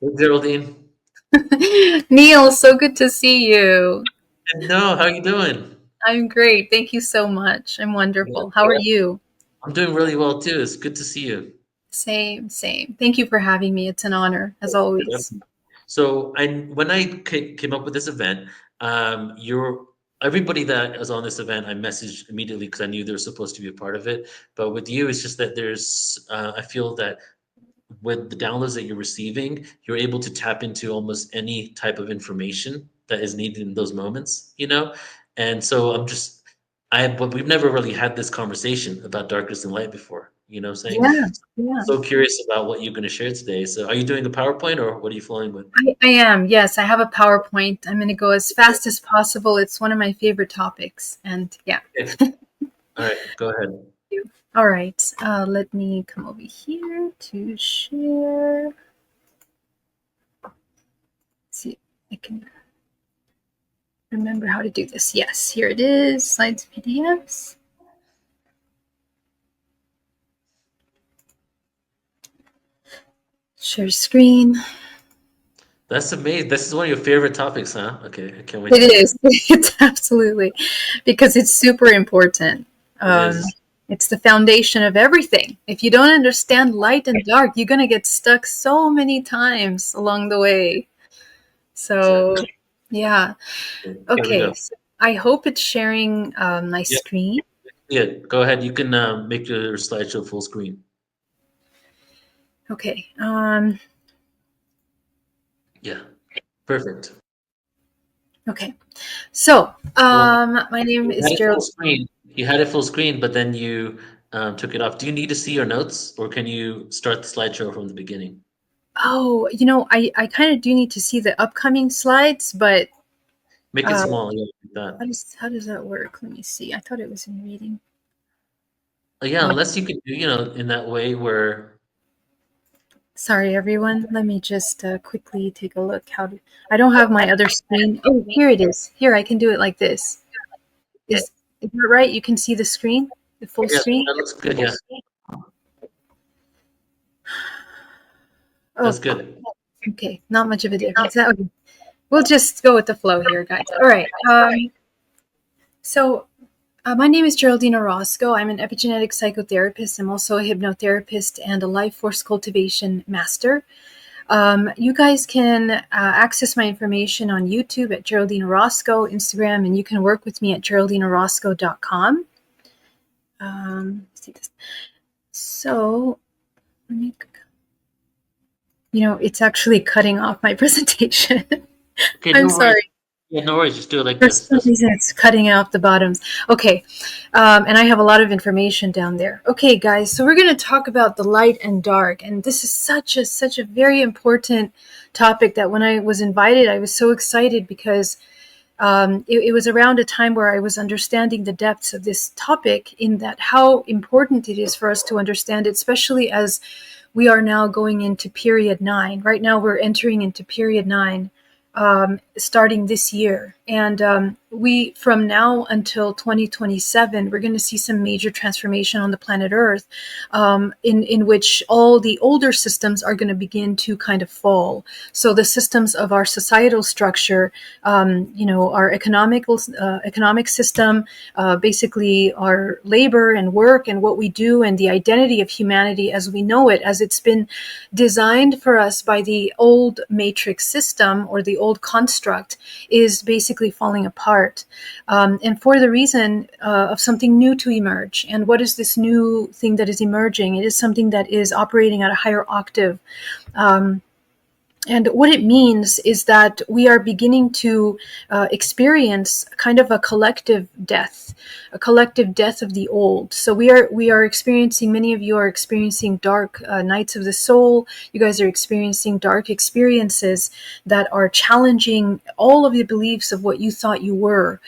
Hey, Geraldine. Neil, so good to see you. No, how you doing? I'm great. Thank you so much. I'm Yeah, wonderful. How are you? I'm doing really well too. It's good to see you. Same, same. Thank you for having me. It's an honor, as always. So, when I came up with this event, you're everybody that is on this event, I messaged immediately because I knew they were supposed to be a part of it. But with you, it's just that I feel that with the downloads that you're receiving, you're able to tap into almost any type of information that is needed in those moments, you know? And so but we've never really had this conversation about darkness and light before, you know what I'm saying? Yeah, yeah. So curious about what you're going to share today. So are you doing a PowerPoint or what are you flowing with? I am. Yes, I have a PowerPoint. I'm going to go as fast as possible. It's one of my favorite topics. And yeah. Okay. All right, go ahead. All right. Let me come over here to share. Let's see, I can remember how to do this. Yes, here it is. Slides, PDFs. Share screen. That's amazing. This is one of your favorite topics, huh? Okay, I can't wait It to hear. is. It's absolutely because it's super important. It Um, is. it's the foundation of everything. If you don't understand light and dark, you're going to get stuck so many times along the way. So, Exactly. yeah. Okay, here we Okay. go. So I hope it's sharing my Yeah, screen. yeah. Go ahead. You can make your slideshow full screen. Okay. Yeah, perfect. Okay. So, Well, my name you is had it full Gerald. screen. You had it full screen, but then you took it off. Do you need to see your notes, or can you start the slideshow from the beginning? Oh, I kind of do need to see the upcoming slides, but Make it uh, small, yeah, like that. how does that work? Let me see. I thought it was in reading. Yeah, Oh, unless you could do, in that way where, sorry, everyone. Let me just quickly take a look. I don't have my other screen. Oh, here it is. Here, I can do it like this. Is that right? You can see the screen, the full yeah, screen. that looks good. Yeah, Oh, that's good. okay. Not much of a difference. Okay. We'll just go with the flow here, guys. All right. So my name is Geraldine Orozco. I'm an epigenetic psychotherapist. I'm also a hypnotherapist and a life force cultivation master. You guys can access my information on YouTube at Geraldine Orozco, Instagram, and you can work with me at geraldineorozco.com. Let's see this. So, let me, it's actually cutting off my presentation. Okay, I'm no worries. sorry. Yeah, no worries. Just do it like For this. some That's reason, it's cutting out the bottoms. Okay. And I have a lot of information down there. Okay, guys. So we're going to talk about the light and dark. And this is such a very important topic that when I was invited, I was so excited because it was around a time where I was understanding the depths of this topic, in that how important it is for us to understand it, especially as we are now going into period 9. Right now, we're entering into period 9, starting this year. And we, from now until 2027, we're going to see some major transformation on the planet Earth, in which all the older systems are going to begin to kind of fall. So the systems of our societal structure, our economic system, basically our labor and work and what we do and the identity of humanity as we know it, as it's been designed for us by the old matrix system or the old construct, is basically falling apart. And for the reason of something new to emerge. And what is this new thing that is emerging? It is something that is operating at a higher octave. Um, and what it means is that we are beginning to experience kind of a collective death of the old. So we are experiencing. Many of you are experiencing dark nights of the soul. You guys are experiencing dark experiences that are challenging all of the beliefs of what you thought you were.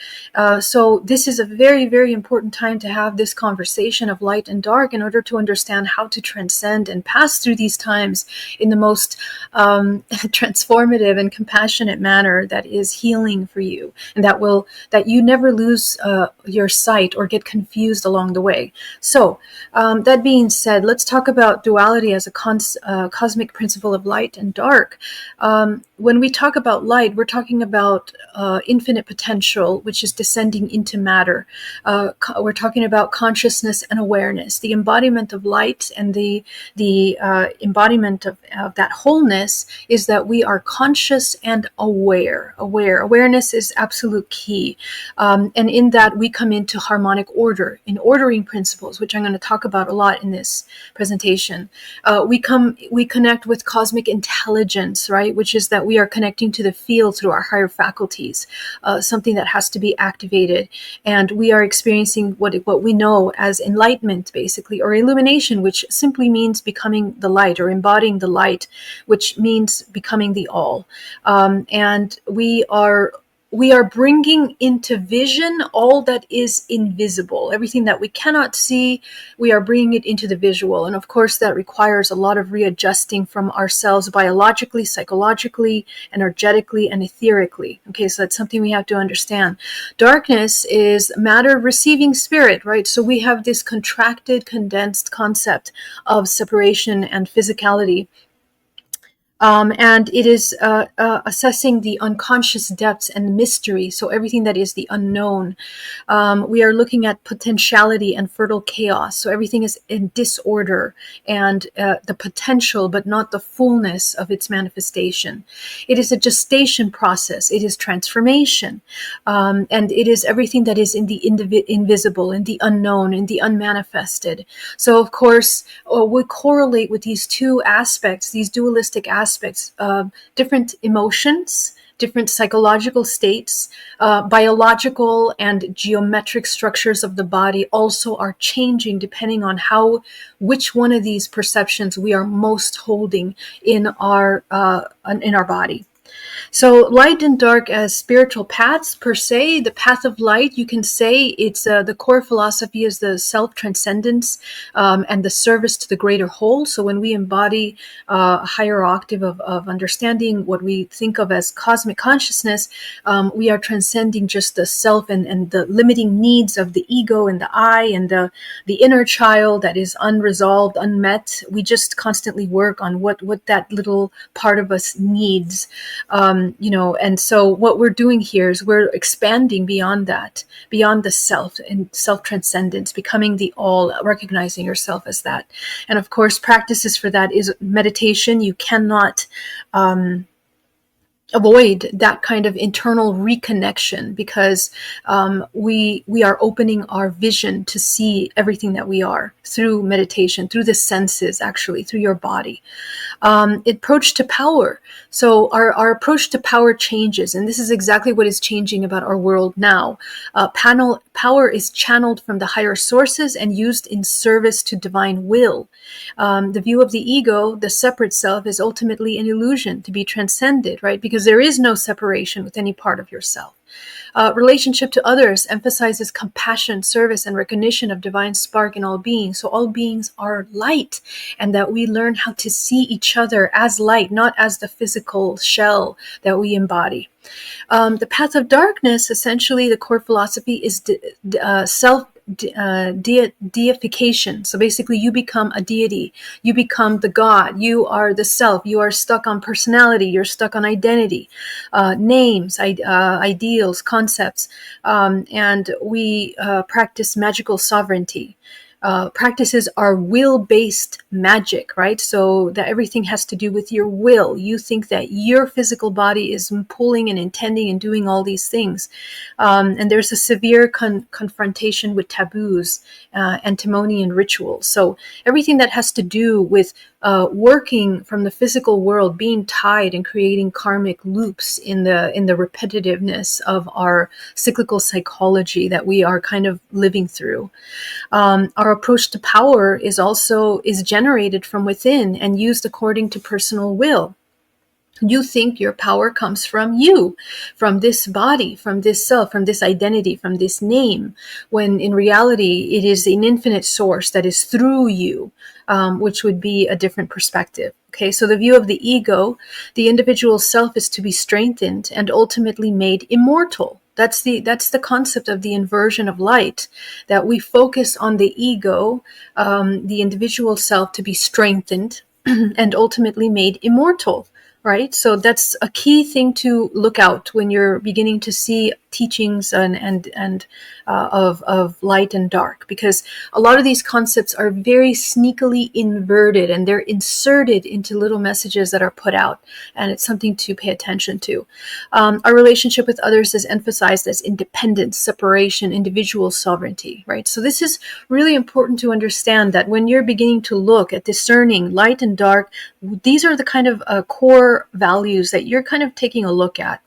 So this is a very, very important time to have this conversation of light and dark in order to understand how to transcend and pass through these times in the most transformative and compassionate manner that is healing for you, and that you never lose your sight or get confused along the way. So that being said, let's talk about duality as a cosmic principle of light and dark. When we talk about light, we're talking about infinite potential, which is descending into matter. We're talking about consciousness and awareness, the embodiment of light, and the embodiment of that wholeness is that we are conscious and aware. Awareness is absolute key, and in that we come into harmonic order, in ordering principles, which I'm going to talk about a lot in this presentation. We connect with cosmic intelligence, right? Which is that we are connecting to the field through our higher faculties, something that has to be activated, and we are experiencing what we know as enlightenment, basically, or illumination, which simply means becoming the light or embodying the light, which means becoming the all. And we are bringing into vision all that is invisible, everything that we cannot see. We are bringing it into the visual, and of course that requires a lot of readjusting from ourselves biologically, psychologically, energetically, and etherically. Okay, so that's something we have to understand. Darkness is matter receiving spirit, right? So we have this contracted, condensed concept of separation and physicality. And it is assessing the unconscious depths and mystery, so everything that is the unknown. We are looking at potentiality and fertile chaos, so everything is in disorder and the potential, but not the fullness of its manifestation. It is a gestation process. It is transformation, and it is everything that is in the invisible, in the unknown, in the unmanifested. So, of course, we correlate with these two aspects, these dualistic aspects, different emotions, different psychological states, biological and geometric structures of the body also are changing depending on which one of these perceptions we are most holding in our body. So light and dark as spiritual paths per se. The path of light, you can say it's the core philosophy is the self-transcendence and the service to the greater whole. So when we embody a higher octave of understanding what we think of as cosmic consciousness, we are transcending just the self and the limiting needs of the ego and the I and the inner child that is unresolved, unmet. We just constantly work on what that little part of us needs. And so what we're doing here is we're expanding beyond that, beyond the self and self-transcendence, becoming the all, recognizing yourself as that. And of course, practices for that is meditation. You cannot avoid that kind of internal reconnection because we are opening our vision to see everything that we are through meditation, through the senses, actually, through your body. Approach to power. So our approach to power changes, and this is exactly what is changing about our world now. Power is channeled from the higher sources and used in service to divine will. The view of the ego, the separate self, is ultimately an illusion to be transcended, right? Because there is no separation with any part of yourself. Relationship to others emphasizes compassion, service, and recognition of divine spark in all beings. So all beings are light, and that we learn how to see each other as light, not as the physical shell that we embody. The path of darkness, essentially, the core philosophy is deification. So basically you become a deity, you become the God, you are the self, you are stuck on personality, you're stuck on identity, names, ideals, concepts, and we practice magical sovereignty. Practices are will-based magic, right? So that everything has to do with your will. You think that your physical body is pulling and intending and doing all these things. And there's a severe confrontation with taboos, antimony, and rituals. So everything that has to do with working from the physical world, being tied and creating karmic loops in the repetitiveness of our cyclical psychology that we are kind of living through. Our approach to power is generated from within and used according to personal will. You think your power comes from you, from this body, from this self, from this identity, from this name, when in reality it is an infinite source that is through you, which would be a different perspective. Okay, so the view of the ego, the individual self is to be strengthened and ultimately made immortal. That's the concept of the inversion of light, that we focus on the ego, the individual self, to be strengthened and ultimately made immortal. Right, so that's a key thing to look out when you're beginning to see teachings and of light and dark, because a lot of these concepts are very sneakily inverted and they're inserted into little messages that are put out, and it's something to pay attention to. Our relationship with others is emphasized as independence, separation, individual sovereignty, right? So this is really important to understand, that when you're beginning to look at discerning light and dark, these are the kind of core values that you're kind of taking a look at.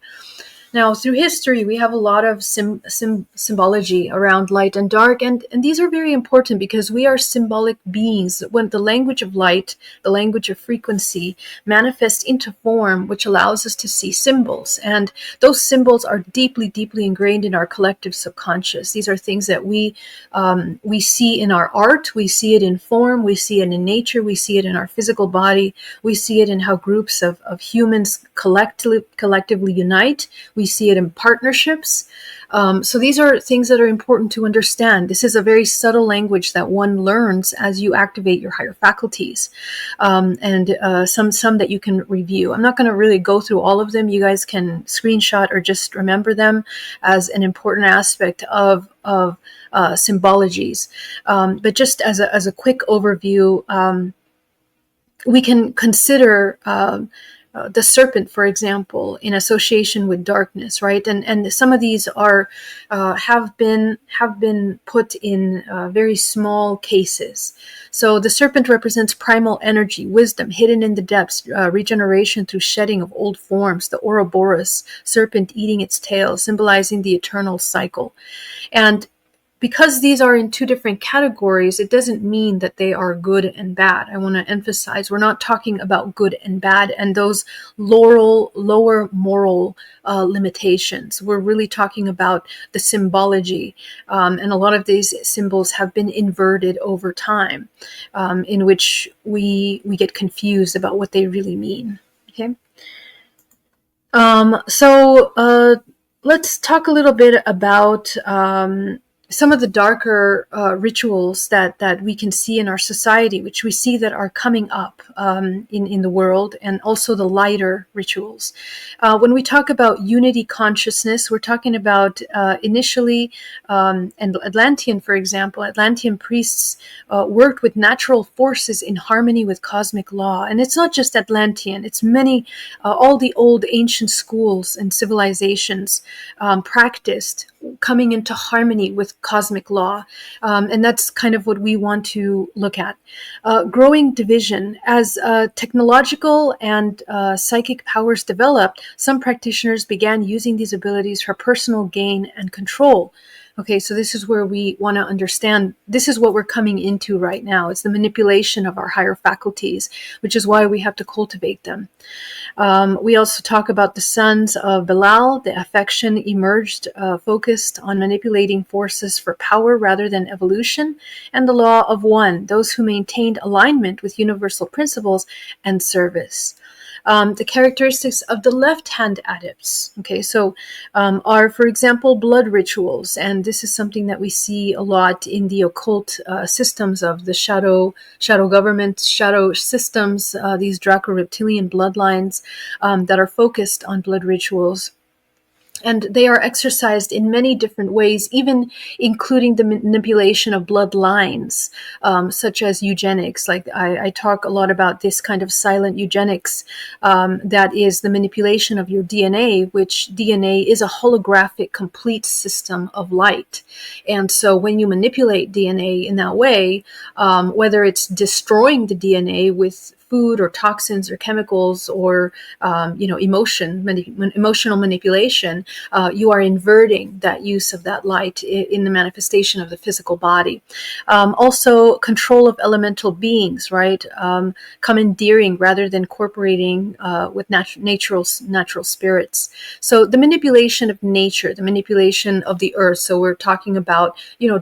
Now, through history, we have a lot of symbology around light and dark, and these are very important because we are symbolic beings. When the language of light, the language of frequency, manifests into form, which allows us to see symbols. And those symbols are deeply, deeply ingrained in our collective subconscious. These are things that we see in our art, we see it in form, we see it in nature, we see it in our physical body, we see it in how groups of humans collectively unite. We see it in partnerships. So these are things that are important to understand. This is a very subtle language that one learns as you activate your higher faculties, and some that you can review. I'm not going to really go through all of them. You guys can screenshot or just remember them as an important aspect of symbologies. But just as a quick overview, we can consider the serpent, for example, in association with darkness, right? And some of these are have been put in very small cases. So the serpent represents primal energy, wisdom hidden in the depths, regeneration through shedding of old forms. The Ouroboros serpent eating its tail, symbolizing the eternal cycle. And because these are in two different categories, it doesn't mean that they are good and bad. I want to emphasize, we're not talking about good and bad and those lower moral limitations. We're really talking about the symbology. And a lot of these symbols have been inverted over time, in which we get confused about what they really mean. Okay. So let's talk a little bit about some of the darker rituals that we can see in our society, which we see that are coming up in the world, and also the lighter rituals. When we talk about unity consciousness, we're talking about initially, and Atlantean, for example, Atlantean priests worked with natural forces in harmony with cosmic law. And it's not just Atlantean, it's many, all the old ancient schools and civilizations practiced coming into harmony with cosmic law. And that's kind of what we want to look at. Growing division. As technological and psychic powers developed, some practitioners began using these abilities for personal gain and control. Okay, so this is where we want to understand, this is what we're coming into right now. It's the manipulation of our higher faculties, which is why we have to cultivate them. We also talk about the sons of Belial. The affection emerged, focused on manipulating forces for power rather than evolution, and the law of one, those who maintained alignment with universal principles and service. The characteristics of the left-hand adepts, okay, so are, for example, blood rituals, and this is something that we see a lot in the occult systems of the shadow government, shadow systems, these Draco-reptilian bloodlines that are focused on blood rituals. And they are exercised in many different ways, even including the manipulation of bloodlines, such as eugenics. Like I talk a lot about this kind of silent eugenics, that is the manipulation of your DNA, which DNA is a holographic, complete system of light. And so when you manipulate DNA in that way, whether it's destroying the DNA with food or toxins or chemicals or emotional manipulation, you are inverting that use of that light in the manifestation of the physical body. Also, control of elemental beings, right? Commandeering rather than cooperating with natural spirits. So the manipulation of nature, the manipulation of the earth. So we're talking about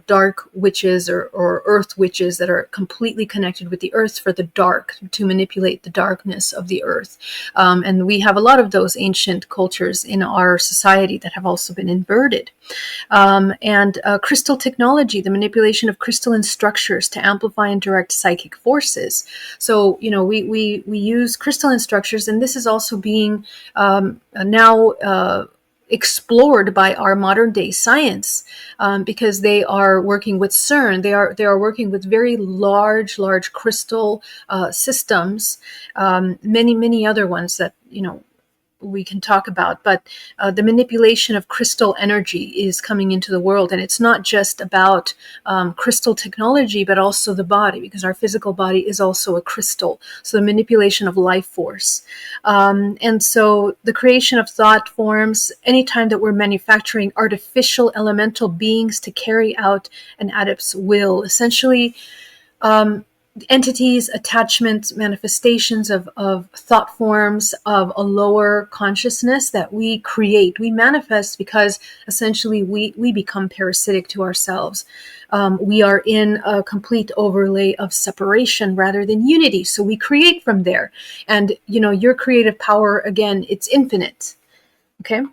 dark witches or earth witches that are completely connected with the earth for the dark, to manipulate the darkness of the earth. And we have a lot of those ancient cultures in our society that have also been inverted. And crystal technology, the manipulation of crystalline structures to amplify and direct psychic forces. So, we use crystalline structures, and this is also being now explored by our modern day science, because they are working with CERN. They are working with very large crystal systems, many other ones that we can talk about, but the manipulation of crystal energy is coming into the world, and it's not just about crystal technology, but also the body, because our physical body is also a crystal. So the manipulation of life force, and so the creation of thought forms. Anytime that we're manufacturing artificial elemental beings to carry out an adept's will, essentially. Entities, attachments, manifestations of thought forms of a lower consciousness that we create, we manifest because essentially we become parasitic to ourselves. We are in a complete overlay of separation rather than unity. So we create from there. And, your creative power, again, it's infinite. Okay.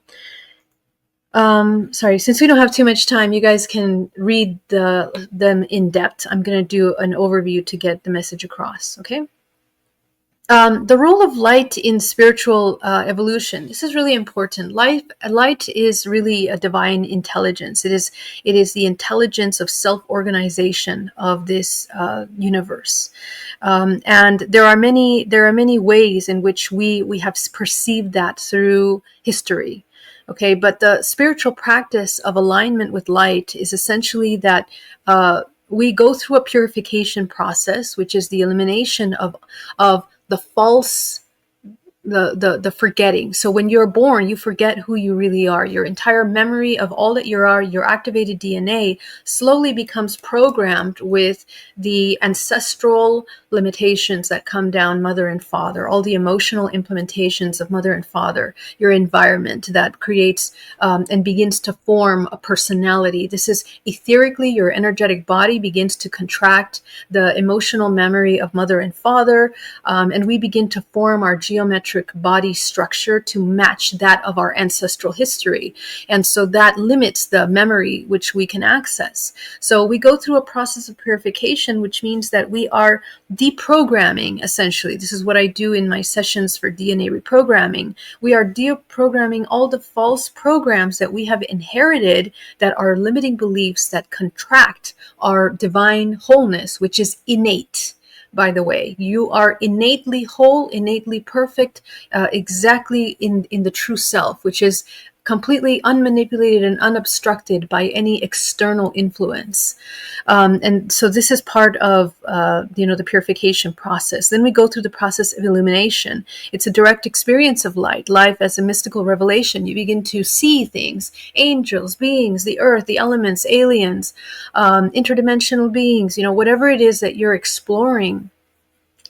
Sorry, since we don't have too much time, you guys can read them in depth. I'm going to do an overview to get the message across, okay? The role of light in spiritual evolution. This is really important. Light is really a divine intelligence. It is the intelligence of self-organization of this universe, and there are many ways in which we have perceived that through history. Okay, but the spiritual practice of alignment with light is essentially that we go through a purification process, which is the elimination of the false, the forgetting. So when you're born, you forget who you really are. Your entire memory of all that you are, your activated DNA, slowly becomes programmed with the ancestral limitations that come down mother and father, all the emotional implementations of mother and father, your environment that creates and begins to form a personality. This is etherically, your energetic body begins to contract the emotional memory of mother and father, and we begin to form our geometric body structure to match that of our ancestral history. And so that limits the memory which we can access. So we go through a process of purification, which means that we are deprogramming, essentially. This is what I do in my sessions for DNA reprogramming. We are deprogramming all the false programs that we have inherited that are limiting beliefs that contract our divine wholeness, which is innate. By the way, you are innately whole, innately perfect, exactly in the true self, which is completely unmanipulated and unobstructed by any external influence. And so this is part of, the purification process. Then we go through the process of illumination. It's a direct experience of light, life as a mystical revelation. You begin to see things, angels, beings, the earth, the elements, aliens, interdimensional beings, whatever it is that you're exploring.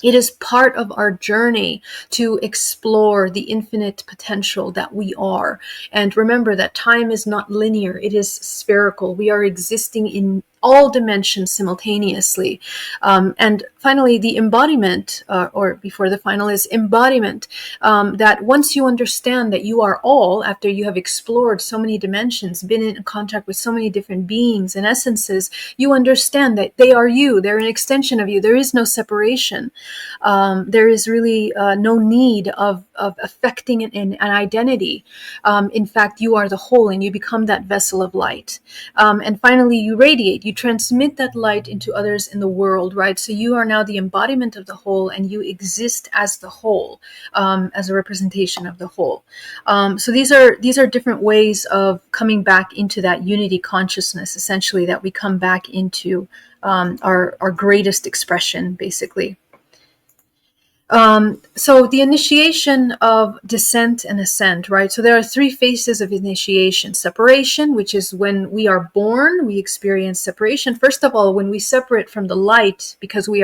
It is part of our journey to explore the infinite potential that we are. And remember that time is not linear. It is spherical. We are existing in all dimensions simultaneously. And finally, the embodiment, or before the final is embodiment, that once you understand that you are all, after you have explored so many dimensions, been in contact with so many different beings and essences, you understand that they are you. They're an extension of you. There is no separation. There is really no need of affecting an identity. In fact, you are the whole, and you become that vessel of light. And finally, you radiate. You transmit that light into others in the world, right? So you are now the embodiment of the whole, and you exist as the whole, as a representation of the whole. So these are different ways of coming back into that unity consciousness, essentially, that we come back into our greatest expression, basically. So the initiation of descent and ascent, right? So there are three phases of initiation. Separation, which is when we are born, we experience separation. First of all, when we separate from the light, because we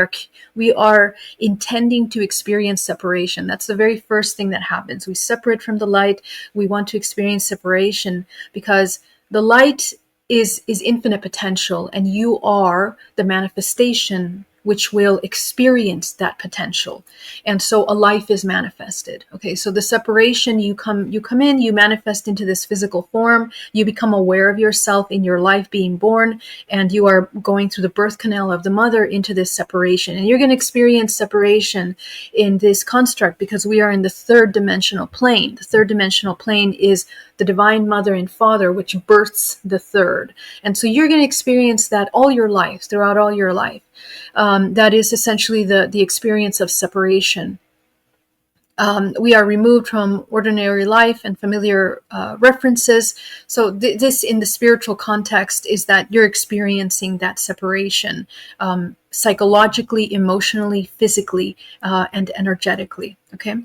are intending to experience separation. That's the very first thing that happens. We separate from the light. We want to experience separation because the light is infinite potential, and you are the manifestation which will experience that potential. And so a life is manifested. Okay, so the separation, you come in, you manifest into this physical form, you become aware of yourself in your life being born, and you are going through the birth canal of the mother into this separation. And you're going to experience separation in this construct because we are in the third dimensional plane. The third dimensional plane is the divine mother and father, which births the third. And so you're going to experience that all your life, throughout all your life. That is essentially the experience of separation. We are removed from ordinary life and familiar references. So this, in the spiritual context, is that you're experiencing that separation psychologically, emotionally, physically, and energetically. Okay,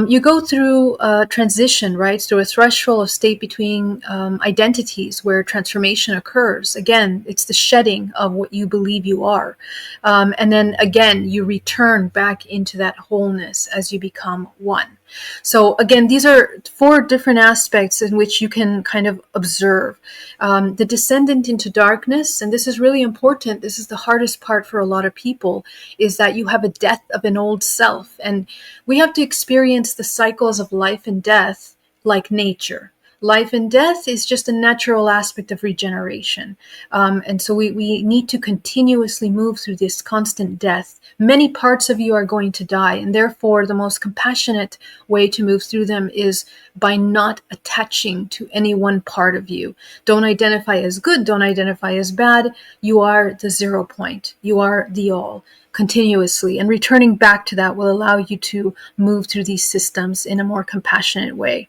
you go through a transition, right? Through a threshold of state between identities where transformation occurs. Again, it's the shedding of what you believe you are. And then again, you return back into that wholeness as you become one. So again, these are 4 different aspects in which you can kind of observe. The descendant into darkness, and this is really important, this is the hardest part for a lot of people, is that you have a death of an old self. And we have to experience the cycles of life and death like nature. Life and death is just a natural aspect of regeneration. And so we need to continuously move through this constant death. Many parts of you are going to die, and therefore the most compassionate way to move through them is by not attaching to any one part of you. Don't identify as good, don't identify as bad. You are the 0 point. You are the all. Continuously, and returning back to that will allow you to move through these systems in a more compassionate way.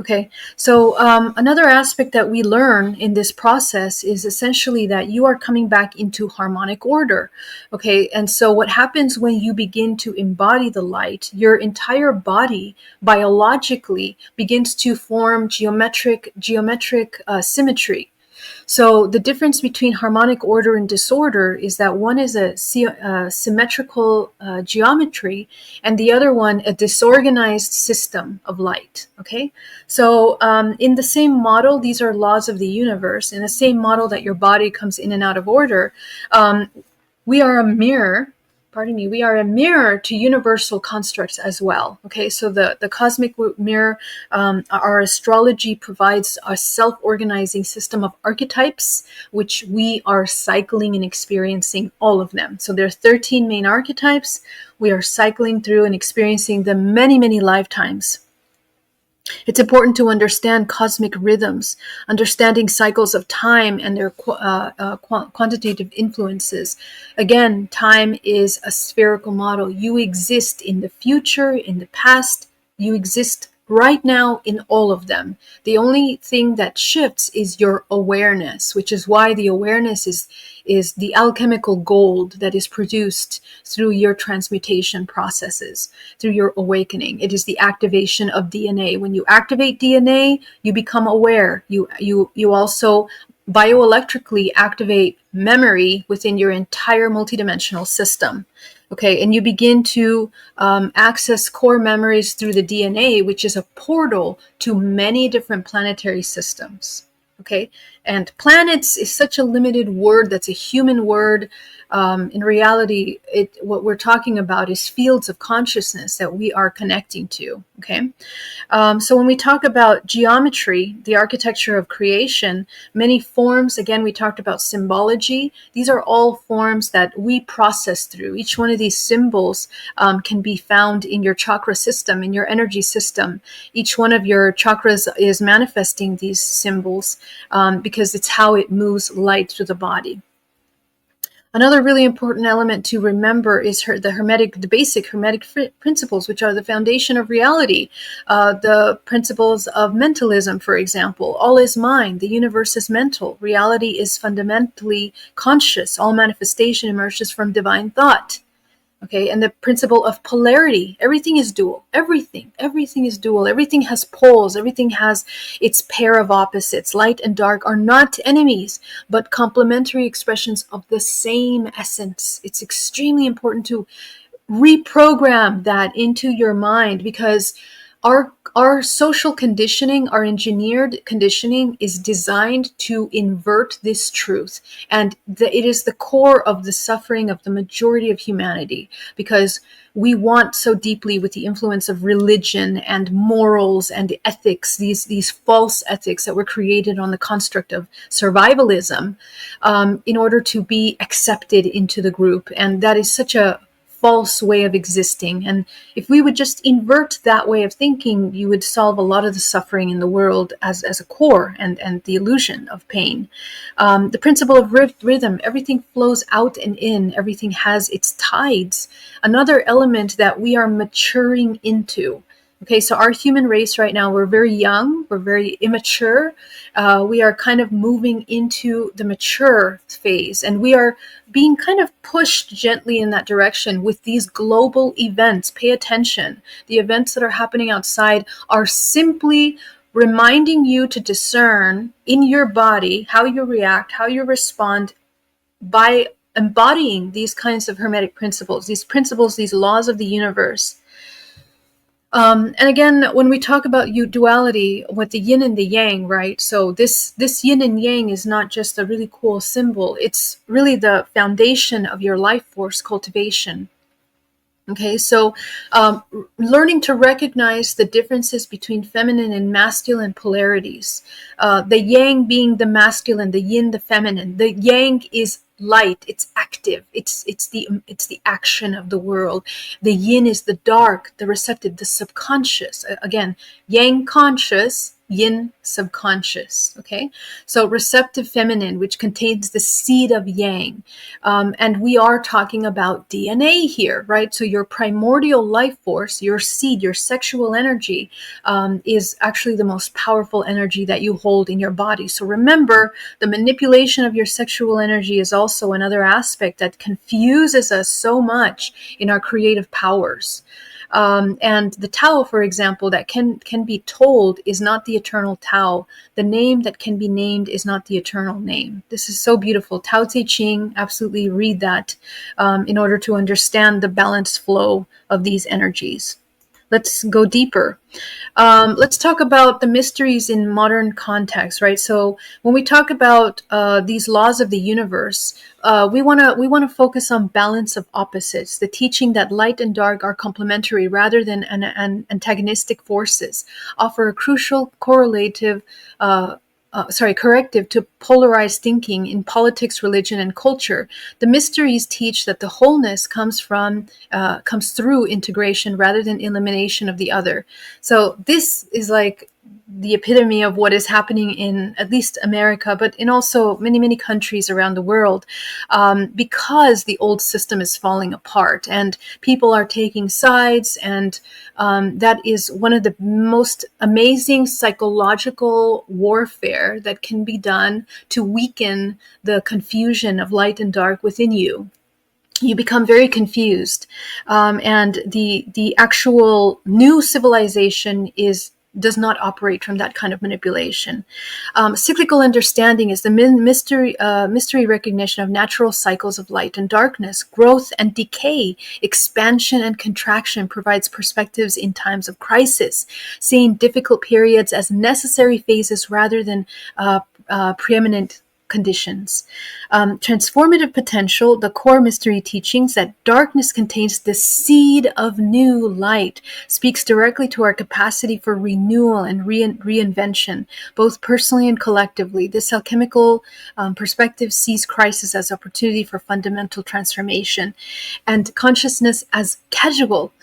Okay, so another aspect that we learn in this process is essentially that you are coming back into harmonic order. Okay, and so what happens when you begin to embody the light, your entire body biologically begins to form geometric symmetry. So the difference between harmonic order and disorder is that one is a symmetrical geometry, and the other one a disorganized system of light. Okay, so in the same model, these are laws of the universe. In the same model that your body comes in and out of order, we are a mirror. We are a mirror to universal constructs as well. Okay, so the cosmic mirror, our astrology provides a self-organizing system of archetypes, which we are cycling and experiencing all of them. So there are 13 main archetypes. We are cycling through and experiencing them many, many lifetimes. It's important to understand cosmic rhythms, understanding cycles of time and their quantitative influences. Again, time is a spherical model. You exist in the future, in the past. You exist right now in all of them. The only thing that shifts is your awareness, which is why the awareness is the alchemical gold that is produced through your transmutation processes, through your awakening. It is the activation of DNA. When you activate DNA, you become aware. You also bioelectrically activate memory within your entire multidimensional system. Okay, and you begin to access core memories through the DNA, which is a portal to many different planetary systems. Okay, and planets is such a limited word that's a human word. In reality, what we're talking about is fields of consciousness that we are connecting to. Okay, so when we talk about geometry, the architecture of creation, many forms, again, we talked about symbology. These are all forms that we process through. Each one of these symbols can be found in your chakra system, in your energy system. Each one of your chakras is manifesting these symbols because it's how it moves light through the body. Another really important element to remember is the basic hermetic principles, which are the foundation of reality. The principles of mentalism, for example. All is mind. The universe is mental. Reality is fundamentally conscious. All manifestation emerges from divine thought. Okay, and the principle of polarity. Everything is dual. Everything is dual. Everything has poles. Everything has its pair of opposites. Light and dark are not enemies, but complementary expressions of the same essence. It's extremely important to reprogram that into your mind, because our social conditioning, our engineered conditioning is designed to invert this truth. And it is the core of the suffering of the majority of humanity, because we want so deeply, with the influence of religion and morals and ethics, these false ethics that were created on the construct of survivalism, in order to be accepted into the group. And that is such a false way of existing. And if we would just invert that way of thinking, you would solve a lot of the suffering in the world as a core, and the illusion of pain. The principle of rhythm, everything flows out and in, everything has its tides. Another element that we are maturing into. Okay, so our human race right now, we're very young, we're very immature. We are kind of moving into the mature phase, and we are being kind of pushed gently in that direction with these global events. Pay attention. The events that are happening outside are simply reminding you to discern in your body how you react, how you respond, by embodying these kinds of hermetic principles, these laws of the universe. And again, when we talk about duality with the yin and the yang, right? So this yin and yang is not just a really cool symbol. It's really the foundation of your life force cultivation. Okay, so learning to recognize the differences between feminine and masculine polarities. The yang being the masculine, the yin the feminine. The yang is light, it's active, it's the action of the world. The yin is the dark, the receptive, the subconscious. Again, yang conscious, yin subconscious. Okay, so receptive feminine, which contains the seed of yang. And we are talking about DNA here, right? So your primordial life force, your seed, your sexual energy, is actually the most powerful energy that you hold in your body. So remember, the manipulation of your sexual energy is also another aspect that confuses us so much in our creative powers. And the Tao, for example, that can be told is not the eternal Tao. The name that can be named is not the eternal name. This is so beautiful. Tao Te Ching, absolutely read that in order to understand the balanced flow of these energies. Let's go deeper. Let's talk about the mysteries in modern context, right? So when we talk about these laws of the universe, we want to focus on balance of opposites, the teaching that light and dark are complementary rather than antagonistic forces, offer a crucial corrective to polarized thinking in politics, religion, and culture. The mysteries teach that the wholeness comes through integration rather than elimination of the other. So this is like the epitome of what is happening in at least America, but in also many, many countries around the world, because the old system is falling apart and people are taking sides. And that is one of the most amazing psychological warfare that can be done to weaken the confusion of light and dark within you. You become very confused, and the actual new civilization does not operate from that kind of manipulation. Cyclical understanding is the mystery recognition of natural cycles of light and darkness, growth and decay, expansion and contraction, provides perspectives in times of crisis, seeing difficult periods as necessary phases rather than preeminent conditions. Transformative potential, the core mystery teachings that darkness contains the seed of new light, speaks directly to our capacity for renewal and reinvention, both personally and collectively. This alchemical perspective sees crisis as opportunity for fundamental transformation, and consciousness as casual.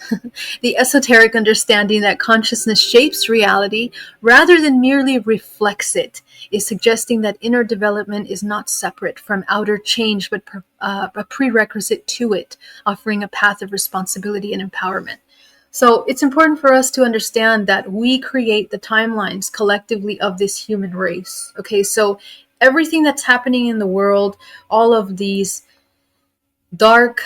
The esoteric understanding that consciousness shapes reality rather than merely reflects it is suggesting that inner development is not separate from outer change, but a prerequisite to it, offering a path of responsibility and empowerment. So it's important for us to understand that we create the timelines collectively of this human race. Okay, so everything that's happening in the world, all of these dark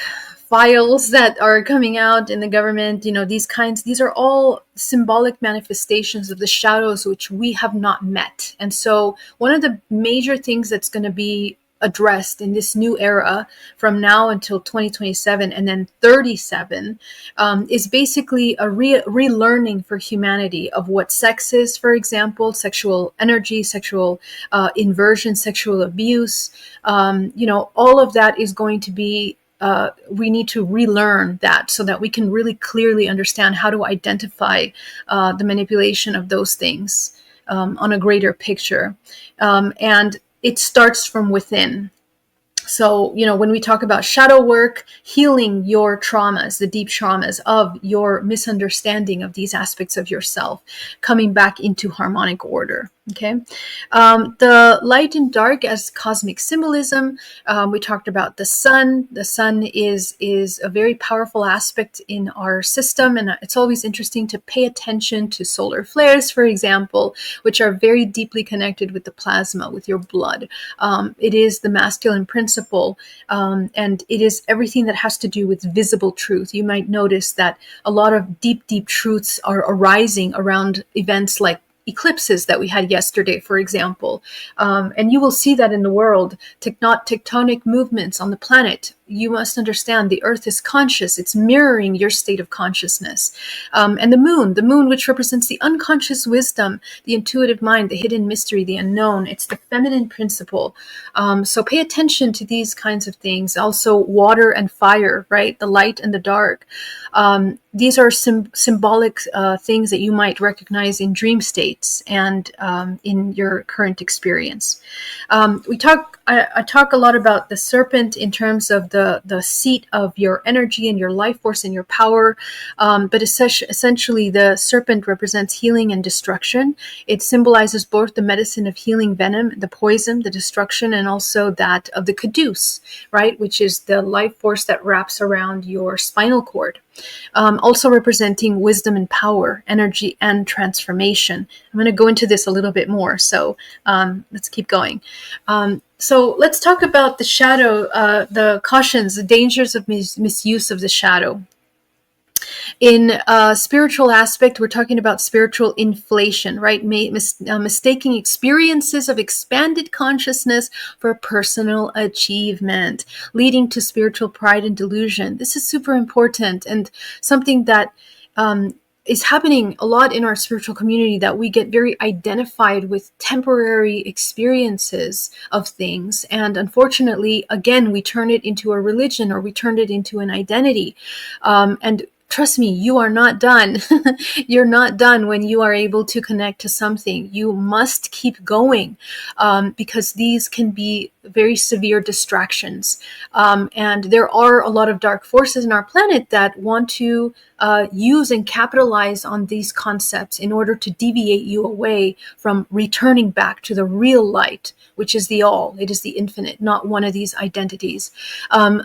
files that are coming out in the government, these are all symbolic manifestations of the shadows which we have not met. And so one of the major things that's going to be addressed in this new era from now until 2027 and then 37 is basically a relearning for humanity of what sex is, for example, sexual energy, sexual inversion, sexual abuse. All of that is going to be we need to relearn that so that we can really clearly understand how to identify the manipulation of those things on a greater picture. And it starts from within. So, when we talk about shadow work, healing your traumas, the deep traumas of your misunderstanding of these aspects of yourself, coming back into harmonic order. Okay. The light and dark as cosmic symbolism. We talked about the sun. The sun is a very powerful aspect in our system. And it's always interesting to pay attention to solar flares, for example, which are very deeply connected with the plasma, with your blood. It is the masculine principle. And it is everything that has to do with visible truth. You might notice that a lot of deep, deep truths are arising around events like eclipses that we had yesterday, for example. And you will see that in the world, tectonic movements on the planet. You must understand the earth is conscious. It's mirroring your state of consciousness. And the moon, which represents the unconscious wisdom, the intuitive mind, the hidden mystery, the unknown. It's the feminine principle. So pay attention to these kinds of things. Also water and fire, right? The light and the dark. These are symbolic things that you might recognize in dream states and in your current experience. I talk a lot about the serpent in terms of the seat of your energy and your life force and your power. But essentially, the serpent represents healing and destruction. It symbolizes both the medicine of healing venom, the poison, the destruction, and also that of the caduce, right? Which is the life force that wraps around your spinal cord. Also representing wisdom and power, energy and transformation. I'm going to go into this a little bit more. So let's keep going. So let's talk about the shadow, the cautions, the dangers of misuse of the shadow. In spiritual aspect, we're talking about spiritual inflation, right? Mistaking experiences of expanded consciousness for personal achievement, leading to spiritual pride and delusion. This is super important and something that is happening a lot in our spiritual community, that we get very identified with temporary experiences of things. And unfortunately, again, we turn it into a religion or we turn it into an identity. And trust me, you are not done. You're not done when you are able to connect to something. You must keep going because these can be very severe distractions. And there are a lot of dark forces in our planet that want to use and capitalize on these concepts in order to deviate you away from returning back to the real light, which is the all. It is the infinite, not one of these identities.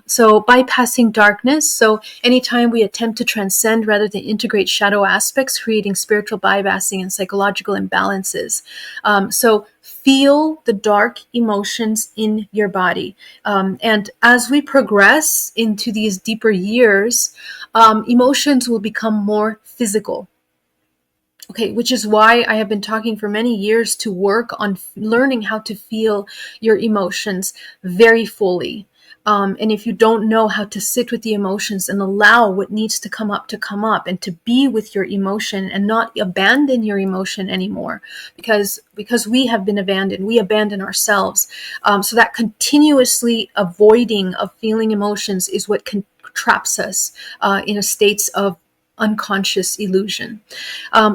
So bypassing darkness. So anytime we attempt to transcend rather than integrate shadow aspects, creating spiritual bypassing and psychological imbalances. So feel the dark emotions in your body. And as we progress into these deeper years, emotions will become more physical. Okay, which is why I have been talking for many years to work on learning how to feel your emotions very fully. And if you don't know how to sit with the emotions and allow what needs to come up, and to be with your emotion and not abandon your emotion anymore, because we have been abandoned, we abandon ourselves. So that continuously avoiding of feeling emotions is what traps us in a states of unconscious illusion.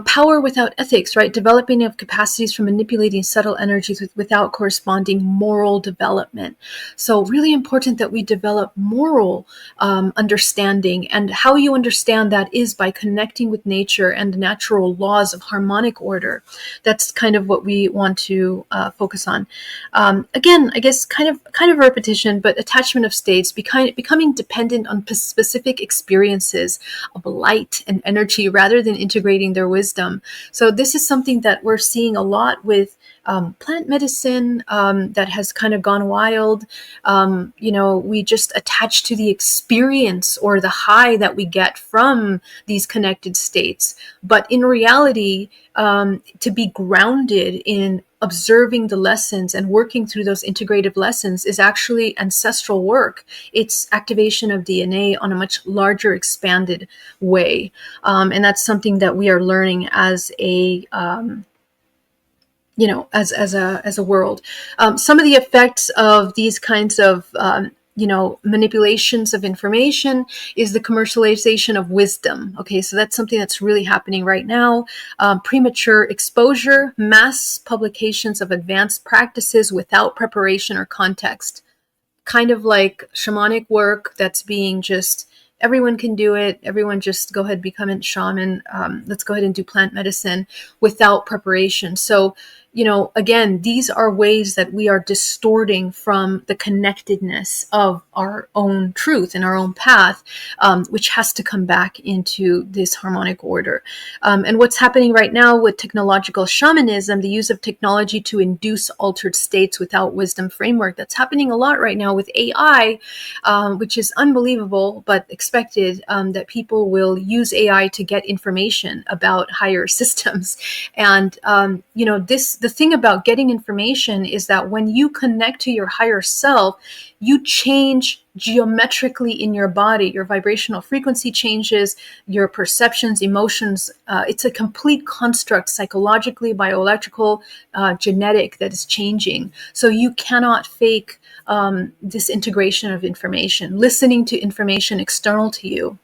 Power without ethics, right? Developing of capacities for manipulating subtle energies without corresponding moral development. So really important that we develop moral understanding, and how you understand that is by connecting with nature and the natural laws of harmonic order. That's kind of what we want to focus on. Again, I guess kind of repetition, but attachment of states, becoming dependent on specific experiences of light and energy rather than integrating their wisdom. So this is something that we're seeing a lot with plant medicine that has kind of gone wild. We just attach to the experience or the high that we get from these connected states. But in reality, to be grounded in observing the lessons and working through those integrative lessons is actually ancestral work. It's activation of DNA on a much larger, expanded way. And that's something that we are learning as a as a world. Some of the effects of these kinds of manipulations of information is the commercialization of wisdom. Okay, so that's something that's really happening right now. Premature exposure, mass publications of advanced practices without preparation or context, kind of like shamanic work that's being just, everyone can do it. Everyone just go ahead, become a shaman. Let's go ahead and do plant medicine without preparation. So, again, these are ways that we are distorting from the connectedness of our own truth and our own path, which has to come back into this harmonic order. And what's happening right now with technological shamanism, the use of technology to induce altered states without wisdom framework, that's happening a lot right now with AI, which is unbelievable, but expected, that people will use AI to get information about higher systems. And, the thing about getting information is that when you connect to your higher self, you change geometrically in your body. Your vibrational frequency changes, your perceptions, emotions. It's a complete construct, psychologically, bioelectrical, genetic, that is changing. So you cannot fake this integration of information. Listening to information external to you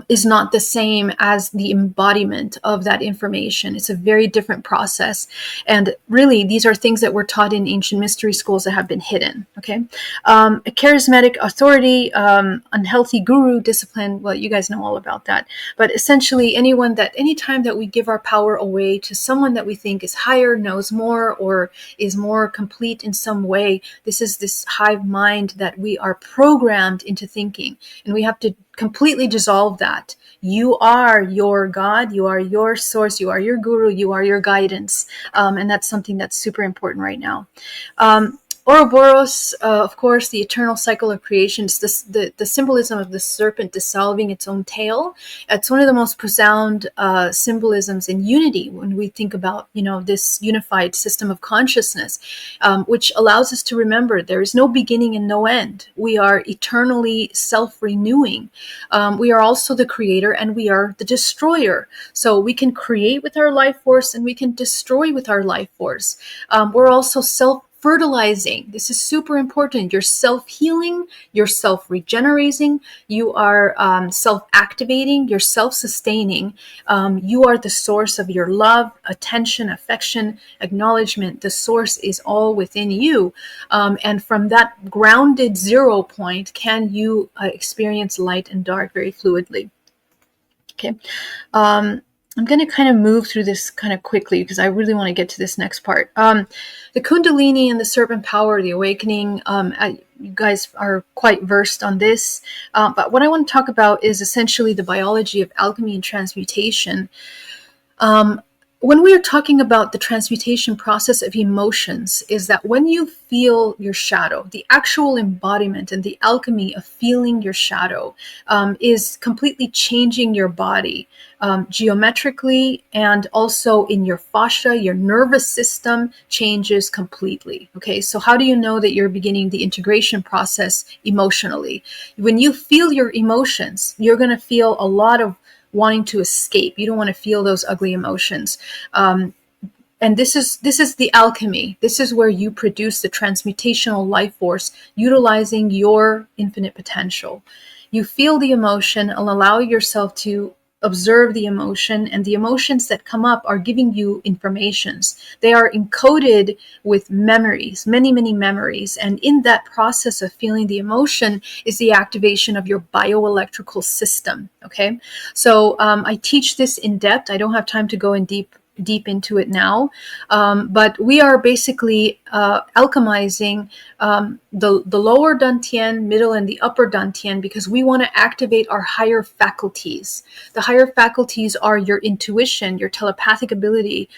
is not the same as the embodiment of that information. It's a very different process. And really, these are things that were taught in ancient mystery schools that have been hidden. Okay. A charismatic authority, unhealthy guru discipline. Well, you guys know all about that. But essentially, anytime that we give our power away to someone that we think is higher, knows more, or is more complete in some way, this is this hive mind that we are programmed into thinking. And we have to completely dissolve that. You are your God, you are your source, you are your guru, you are your guidance. And that's something that's super important right now. Ouroboros, of course, the eternal cycle of creation, is the symbolism of the serpent dissolving its own tail. It's one of the most profound symbolisms in unity when we think about, this unified system of consciousness, which allows us to remember there is no beginning and no end. We are eternally self-renewing. We are also the creator and we are the destroyer. So we can create with our life force and we can destroy with our life force. We're also self-fertilizing. This is super important. You're self-healing, you're self-regenerating, you are self-activating, you're self-sustaining. You are the source of your love, attention, affection, acknowledgement. The source is all within you. And from that grounded 0 point, can you experience light and dark very fluidly. Okay. I'm going to kind of move through this kind of quickly because I really want to get to this next part. The Kundalini and the serpent power, the awakening, you guys are quite versed on this. But what I want to talk about is essentially the biology of alchemy and transmutation. When we are talking about the transmutation process of emotions, is that when you feel your shadow, the actual embodiment and the alchemy of feeling your shadow is completely changing your body geometrically, and also in your fascia, your nervous system changes completely. Okay, so how do you know that you're beginning the integration process emotionally? When you feel your emotions, you're going to feel a lot of wanting to escape. You don't want to feel those ugly emotions. And this is the alchemy. This is where you produce the transmutational life force, utilizing your infinite potential. You feel the emotion and allow yourself to observe the emotion, and the emotions that come up are giving you informations. They are encoded with memories, many, many memories. And in that process of feeling the emotion is the activation of your bioelectrical system. Okay. So I teach this in depth. I don't have time to go in deep deep into it now. But we are basically alchemizing the lower dantian, middle, and the upper dantian because we want to activate our higher faculties. The higher faculties are your intuition, your telepathic ability,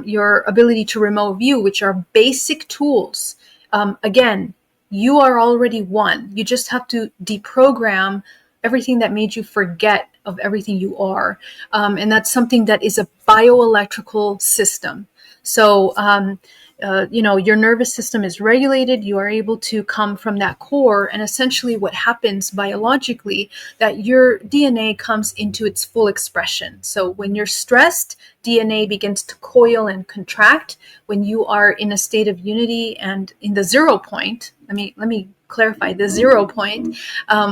your ability to remote view, which are basic tools. Again, you are already one. You just have to deprogram everything that made you forget of everything you are. And that's something that is a bioelectrical system. So, your nervous system is regulated. You are able to come from that core. And essentially what happens biologically, that your DNA comes into its full expression. So when you're stressed, DNA begins to coil and contract. When you are in a state of unity and in the 0 point, let me clarify the 0 point,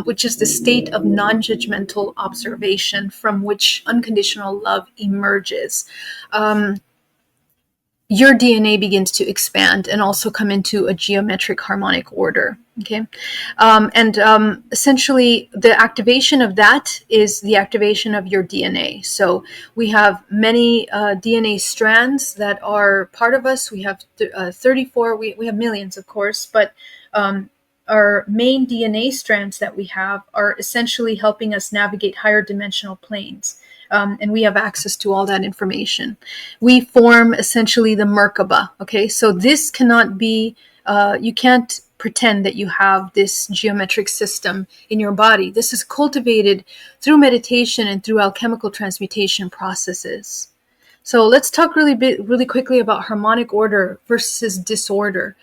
which is the state of non-judgmental observation from which unconditional love emerges. Your DNA begins to expand and also come into a geometric harmonic order. Okay. Essentially the activation of that is the activation of your DNA. So we have many DNA strands that are part of us. We have 34, we have millions, of course, but our main DNA strands that we have are essentially helping us navigate higher dimensional planes. And we have access to all that information. We form essentially the Merkaba. Okay, so this cannot be, you can't pretend that you have this geometric system in your body. This is cultivated through meditation and through alchemical transmutation processes. So let's talk really quickly about harmonic order versus disorder.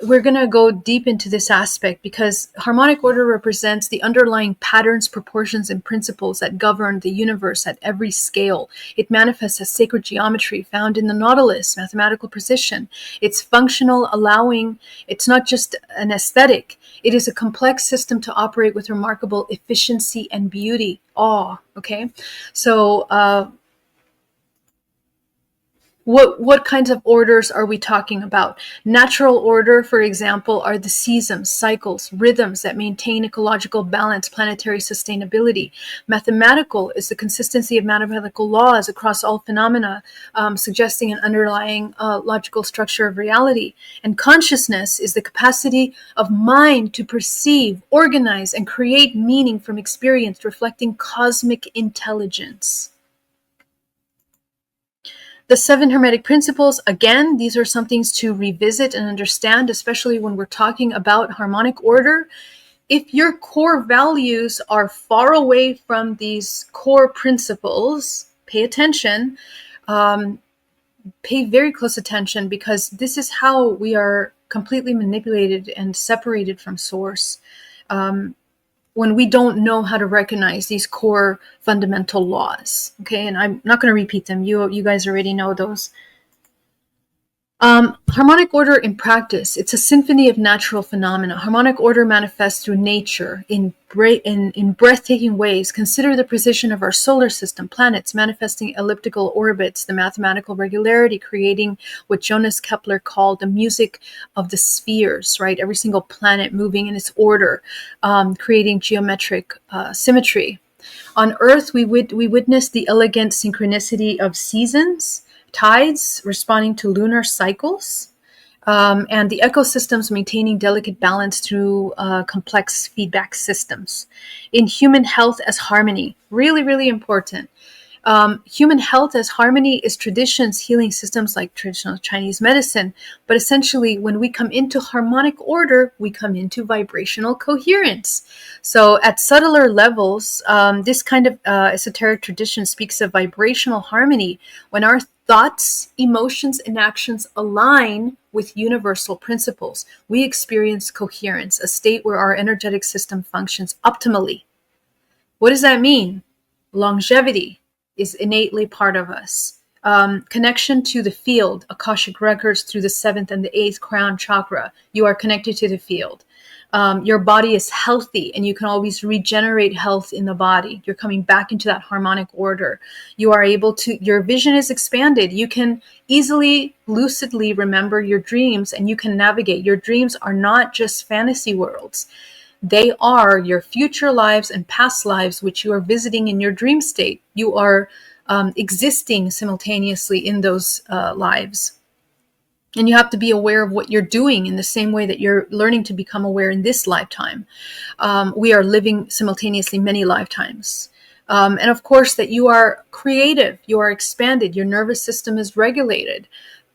We're going to go deep into this aspect because harmonic order represents the underlying patterns, proportions, and principles that govern the universe at every scale. It manifests as sacred geometry found in the Nautilus, mathematical precision. It's functional, allowing, it's not just an aesthetic. It is a complex system to operate with remarkable efficiency and beauty. Okay? So, what kinds of orders are we talking about? Natural order, for example, are the seasons, cycles, rhythms that maintain ecological balance, planetary sustainability. Mathematical is the consistency of mathematical laws across all phenomena, suggesting an underlying logical structure of reality. And consciousness is the capacity of mind to perceive, organize, and create meaning from experience, reflecting cosmic intelligence. The 7 Hermetic Principles, again, these are some things to revisit and understand, especially when we're talking about harmonic order. If your core values are far away from these core principles, pay attention, pay very close attention, because this is how we are completely manipulated and separated from source. When we don't know how to recognize these core fundamental laws. Okay, and I'm not going to repeat them. You guys already know those. Harmonic order in practice. It's a symphony of natural phenomena. Harmonic order manifests through nature in breathtaking ways. Consider the precision of our solar system, planets manifesting elliptical orbits, the mathematical regularity creating what Jonas Kepler called the music of the spheres, right? Every single planet moving in its order, creating geometric symmetry. On Earth, we witness the elegant synchronicity of seasons, tides responding to lunar cycles, and the ecosystems maintaining delicate balance through complex feedback systems. In human health as harmony, really, really important. Human health as harmony is traditions, healing systems like traditional Chinese medicine. But essentially, when we come into harmonic order, we come into vibrational coherence. So at subtler levels, this kind of esoteric tradition speaks of vibrational harmony when our thoughts, emotions, and actions align with universal principles. We experience coherence, a state where our energetic system functions optimally. What does that mean? Longevity is innately part of us. Connection to the field, Akashic records through the 7th and the 8th crown chakra. You are connected to the field. Your body is healthy and you can always regenerate health in the body. You're coming back into that harmonic order. You are able to, your vision is expanded. You can easily, lucidly remember your dreams and you can navigate. Your dreams are not just fantasy worlds. They are your future lives and past lives, which you are visiting in your dream state. You are existing simultaneously in those lives. And you have to be aware of what you're doing in the same way that you're learning to become aware in this lifetime. We are living simultaneously many lifetimes. And of course, that you are creative, you are expanded, your nervous system is regulated.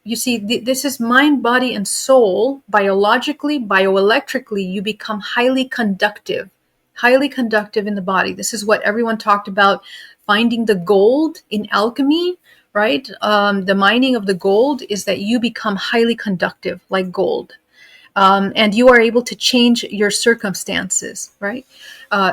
You see, this is mind, body, and soul. Biologically, bioelectrically, you become highly conductive in the body. This is what everyone talked about, finding the gold in alchemy, right? The mining of the gold is that you become highly conductive like gold. And you are able to change your circumstances, right?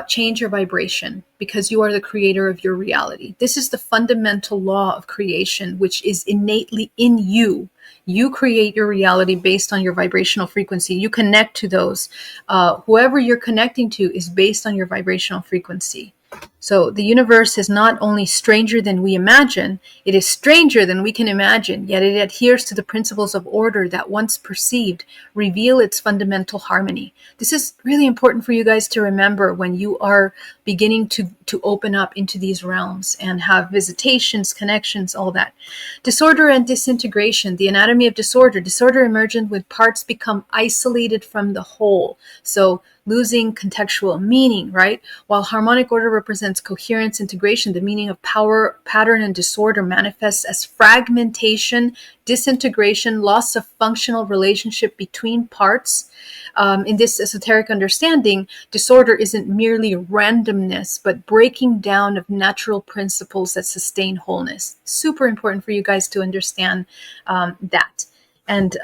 Change your vibration because you are the creator of your reality. This is the fundamental law of creation, which is innately in you. You create your reality based on your vibrational frequency. You connect to those. Whoever you're connecting to is based on your vibrational frequency. So the universe is not only stranger than we imagine, it is stranger than we can imagine, yet it adheres to the principles of order that once perceived reveal its fundamental harmony. This is really important for you guys to remember when you are beginning to open up into these realms and have visitations, connections, all that. Disorder and disintegration, the anatomy of disorder. Disorder emergent when parts become isolated from the whole. So losing contextual meaning, right? While harmonic order represents coherence, integration, the meaning of power, pattern, and disorder manifests as fragmentation, disintegration, loss of functional relationship between parts. In this esoteric understanding, disorder isn't merely randomness, but breaking down of natural principles that sustain wholeness. Super important for you guys to understand that. And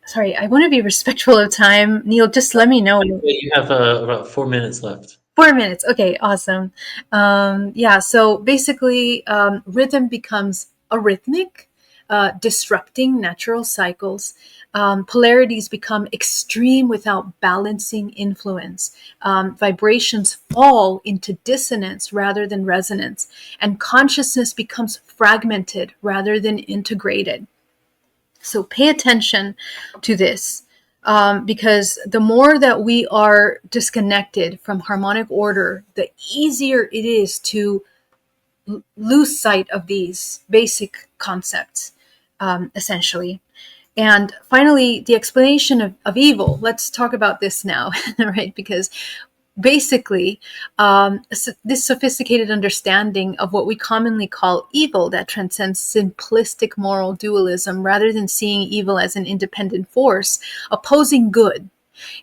sorry, I want to be respectful of time. Neil, just let me know. You have about 4 minutes left. 4 minutes. Okay, awesome. Yeah, so basically, rhythm becomes arrhythmic, disrupting natural cycles. Polarities become extreme without balancing influence. Vibrations fall into dissonance rather than resonance, and consciousness becomes fragmented rather than integrated. So pay attention to this, because the more that we are disconnected from harmonic order, the easier it is to lose sight of these basic concepts, essentially. And finally, the explanation of evil. Let's talk about this now, right? Because basically, this sophisticated understanding of what we commonly call evil that transcends simplistic moral dualism rather than seeing evil as an independent force opposing good.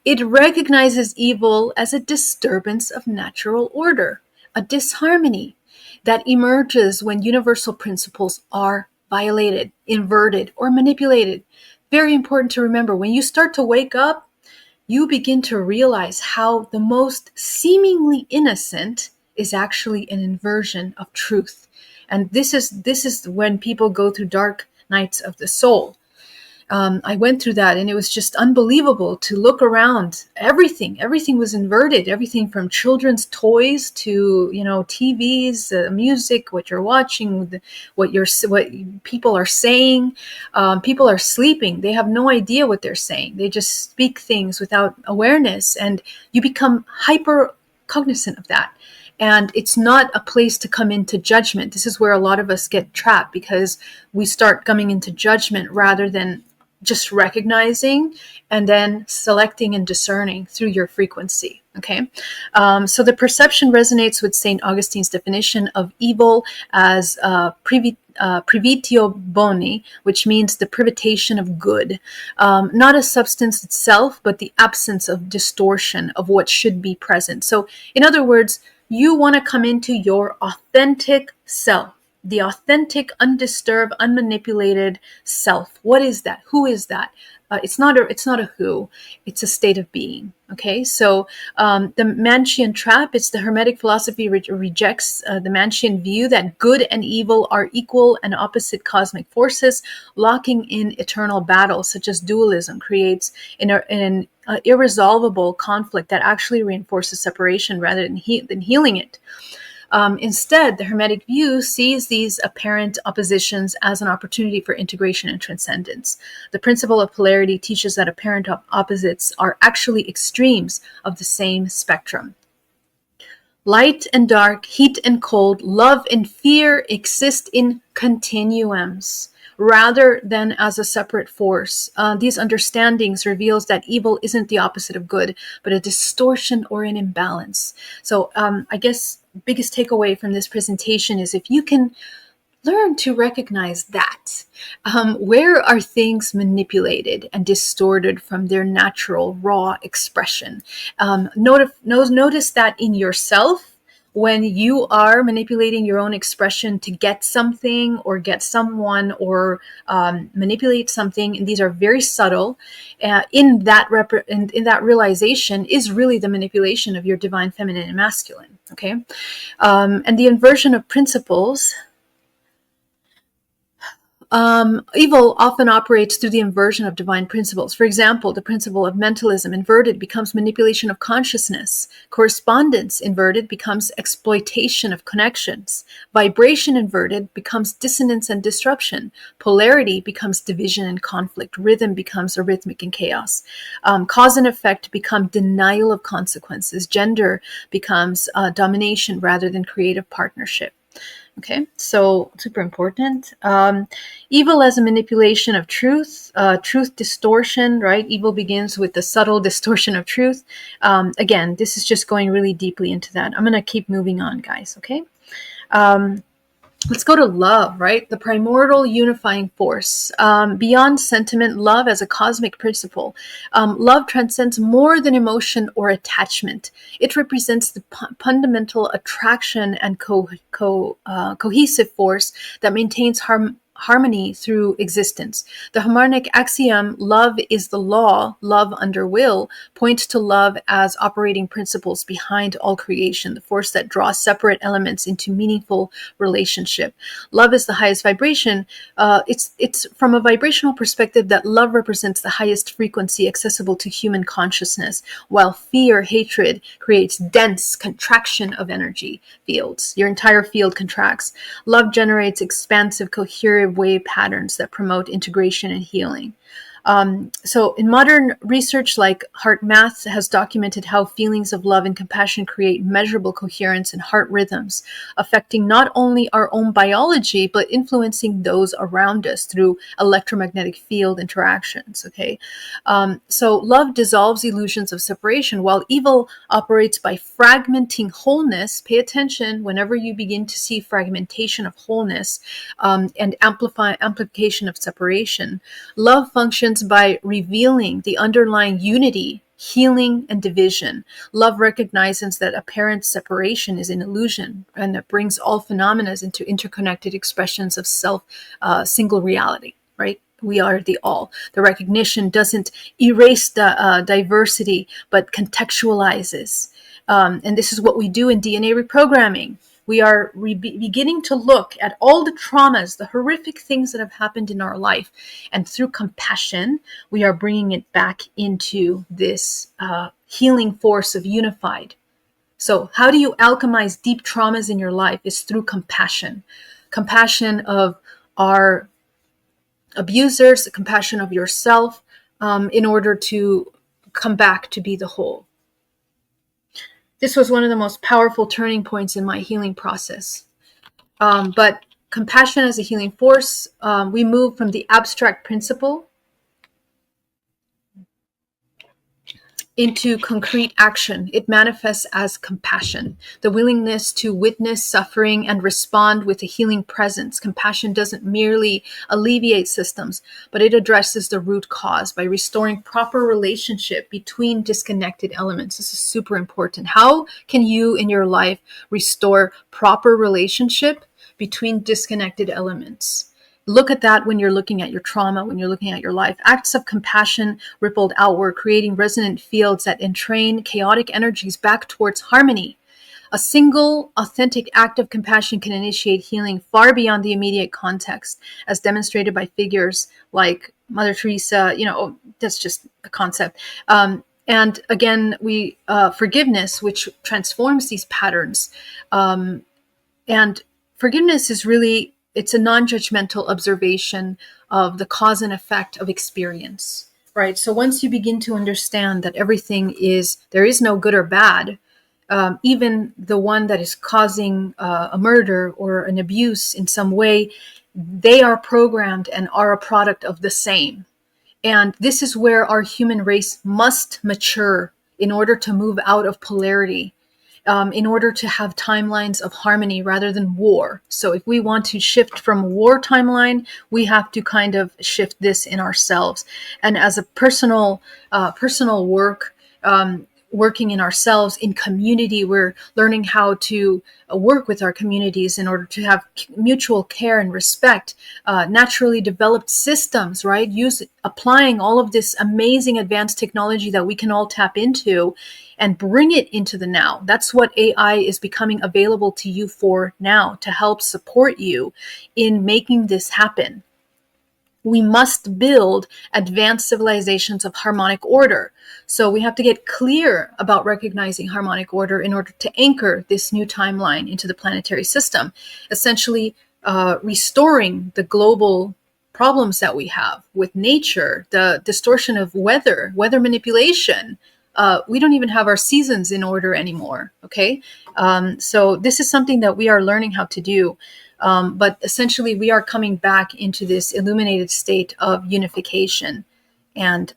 It recognizes evil as a disturbance of natural order, a disharmony that emerges when universal principles are violated, inverted, or manipulated. Very important to remember, when you start to wake up, you begin to realize how the most seemingly innocent is actually an inversion of truth. And this is when people go through dark nights of the soul. I went through that, and it was just unbelievable to look around. Everything was inverted. Everything from children's toys to TVs, music, what you're watching, what people are saying. People are sleeping. They have no idea what they're saying. They just speak things without awareness, and you become hyper cognizant of that. And it's not a place to come into judgment. This is where a lot of us get trapped, because we start coming into judgment rather than just recognizing and then selecting and discerning through your frequency. Okay. So the perception resonates with St. Augustine's definition of evil as privitio boni, which means the privitation of good, not a substance itself, but the absence of distortion of what should be present. So in other words, you want to come into your authentic self. The authentic, undisturbed, unmanipulated self. What is that? Who is that? It's not a who. It's a state of being. Okay, so the Manchian trap. It's the Hermetic philosophy rejects the Manchian view that good and evil are equal and opposite cosmic forces, locking in eternal battle, such as dualism creates an irresolvable conflict that actually reinforces separation rather than healing it. Instead, the Hermetic view sees these apparent oppositions as an opportunity for integration and transcendence. The principle of polarity teaches that apparent opposites are actually extremes of the same spectrum. Light and dark, heat and cold, love and fear exist in continuums rather than as a separate force. These understandings reveals that evil isn't the opposite of good, but a distortion or an imbalance. So I guess biggest takeaway from this presentation is if you can learn to recognize that. Where are things manipulated and distorted from their natural, raw expression? Notice that in yourself when you are manipulating your own expression to get something or get someone or manipulate something, and these are very subtle. In that realization is really the manipulation of your divine feminine and masculine. Okay, and the inversion of principles. Evil often operates through the inversion of divine principles. For example, the principle of mentalism inverted becomes manipulation of consciousness. Correspondence inverted becomes exploitation of connections. Vibration inverted becomes dissonance and disruption. Polarity becomes division and conflict. Rhythm becomes arrhythmic and chaos. Cause and effect become denial of consequences. Gender becomes domination rather than creative partnership. Okay, so super important. Evil as a manipulation of truth, truth distortion, right? Evil begins with the subtle distortion of truth. Again, this is just going really deeply into that. I'm going to keep moving on, guys, okay? Let's go to love, right? The primordial unifying force. Beyond sentiment, love as a cosmic principle. Love transcends more than emotion or attachment. It represents the fundamental attraction and cohesive force that maintains harmony through existence. The harmonic axiom, love is the law, love under will, points to love as operating principles behind all creation, the force that draws separate elements into meaningful relationship. Love is the highest vibration. It's from a vibrational perspective that love represents the highest frequency accessible to human consciousness, while fear, hatred creates dense contraction of energy fields. Your entire field contracts. Love generates expansive, coherent wave patterns that promote integration and healing. So in modern research like heart math has documented how feelings of love and compassion create measurable coherence in heart rhythms, affecting not only our own biology, but influencing those around us through electromagnetic field interactions. Okay. So love dissolves illusions of separation, while evil operates by fragmenting wholeness. Pay attention whenever you begin to see fragmentation of wholeness and amplification of separation. Love functions by revealing the underlying unity, healing, and division. Love recognizes that apparent separation is an illusion, and it brings all phenomena into interconnected expressions of single reality, right? We are the all. The recognition doesn't erase the diversity, but contextualizes. And this is what we do in DNA reprogramming. We are beginning to look at all the traumas, the horrific things that have happened in our life. And through compassion, we are bringing it back into this healing force of unified. So how do you alchemize deep traumas in your life? Is through compassion. Compassion of our abusers, the compassion of yourself, in order to come back to be the whole. This was one of the most powerful turning points in my healing process. But compassion as a healing force, we move from the abstract principle into concrete action. It manifests as compassion, the willingness to witness suffering and respond with a healing presence. Compassion doesn't merely alleviate systems, but it addresses the root cause by restoring proper relationship between disconnected elements. This is super important. How can you in your life restore proper relationship between disconnected elements? Look at that when you're looking at your trauma, when you're looking at your life. Acts of compassion rippled outward, creating resonant fields that entrain chaotic energies back towards harmony. A single, authentic act of compassion can initiate healing far beyond the immediate context, as demonstrated by figures like Mother Teresa. That's just a concept. And again, forgiveness, which transforms these patterns. And forgiveness is really, it's a non-judgmental observation of the cause and effect of experience, right? So once you begin to understand that there is no good or bad, even the one that is causing a murder or an abuse in some way, they are programmed and are a product of the same. And this is where our human race must mature in order to move out of polarity, in order to have timelines of harmony rather than war. So if we want to shift from war timeline, we have to kind of shift this in ourselves. And as a personal work, working in ourselves in community, we're learning how to work with our communities in order to have mutual care and respect, naturally developed systems, right? Applying all of this amazing advanced technology that we can all tap into and bring it into the now. That's what AI is becoming available to you for now, to help support you in making this happen. We must build advanced civilizations of harmonic order. So we have to get clear about recognizing harmonic order in order to anchor this new timeline into the planetary system, essentially restoring the global problems that we have with nature, the distortion of weather manipulation. We don't even have our seasons in order anymore. Okay. So this is something that we are learning how to do. But essentially, we are coming back into this illuminated state of unification. And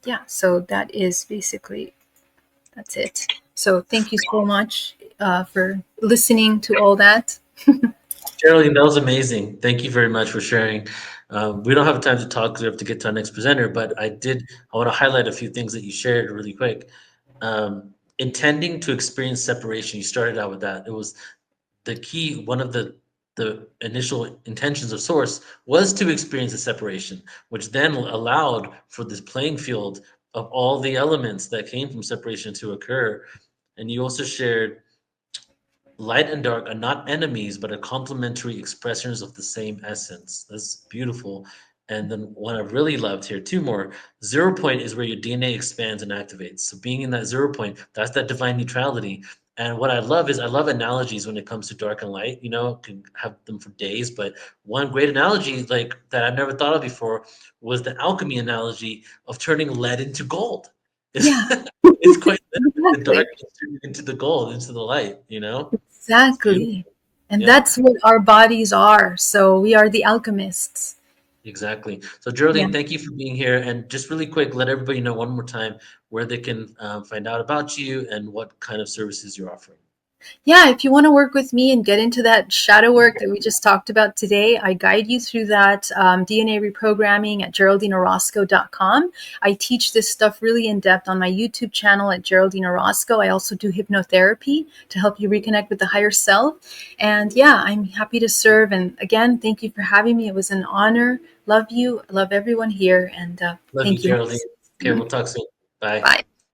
yeah, so that is basically, that's it. So thank you so much for listening to all that. Geraldine, that was amazing. Thank you very much for sharing. We don't have time to talk because we have to get to our next presenter, but I want to highlight a few things that you shared really quick. Intending to experience separation, you started out with that. It was the key, one of the initial intentions of Source was to experience a separation, which then allowed for this playing field of all the elements that came from separation to occur. And you also shared light and dark are not enemies, but are complementary expressions of the same essence. That's beautiful. And then one I really loved here, two more. 0 point is where your DNA expands and activates. So being in that 0 point, that's that divine neutrality. And what I love is I love analogies when it comes to dark and light. You know, can have them for days, but one great analogy like that I've never thought of before was the alchemy analogy of turning lead into gold. Yeah, It's quite the dark exactly. is turning into the gold, into the light, you know? It's beautiful. Exactly. And Yeah, that's what our bodies are. So we are the alchemists. exactly. So, Yeah. Geraldine, thank you for being here. And just really quick, let everybody know one more time where they can find out about you and what kind of services you're offering. Yeah, if you want to work with me and get into that shadow work that we just talked about today, I guide you through that DNA reprogramming at GeraldineOrozco.com. I teach this stuff really in depth on my YouTube channel at Geraldine Orozco. I also do hypnotherapy to help you reconnect with the higher self. And yeah, I'm happy to serve. And again, thank you for having me. It was an honor. Love you. Love everyone here. And Love you, thank you. Geraldine. Okay, we'll talk soon. Bye. Bye.